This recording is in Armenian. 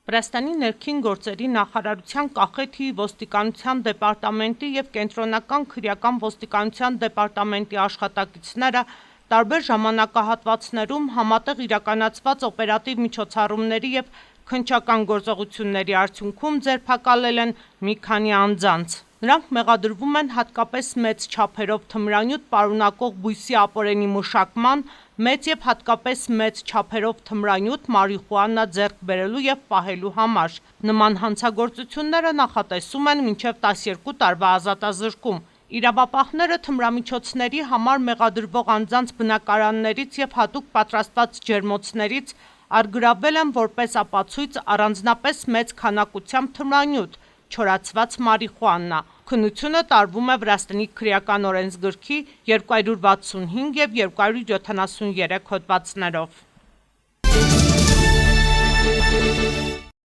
Վրաստանի ներքին գործերի նախարարության Կախեթի ոստիկանության դեպարտամենտի և կենտրոնական քրեական ոստիկանության դեպարտամենտի աշխատակիցները տարբեր ժամանակահատվածներում համատեղ իրականացված օպերատիվ միջոցառումների և քննչական գործողությունների արդյունքում ձերբակալել են մի քանի անձանց։ Նրանք մեղադրվում են հատկապես մեծ չափերով թմրանյութ պարունակող բույսի ապօրինի մշակման, մեծ և հատկապես մեծ չափերով թմրանյութ մարիխուանա ձեռք բերելու և պահելու համար։ Նման հանցագործությունները նախատեսում են մինչև 12 տարվա ազատազրկում։ Իրավապահները թմրամիջոցների համար մեղադրվող անձանց բնակարաններից և հատուկ պատրաստված ջերմոցներից առգրավվել են որպես ապացույց առանձնապես մեծ քանակությամբ թմրանյութ՝ չորացված մարիխուանա։ Քննությունը տարվում է Վրաստանի քրեական օրենսգրքի 265 և 273 հոդվածներով։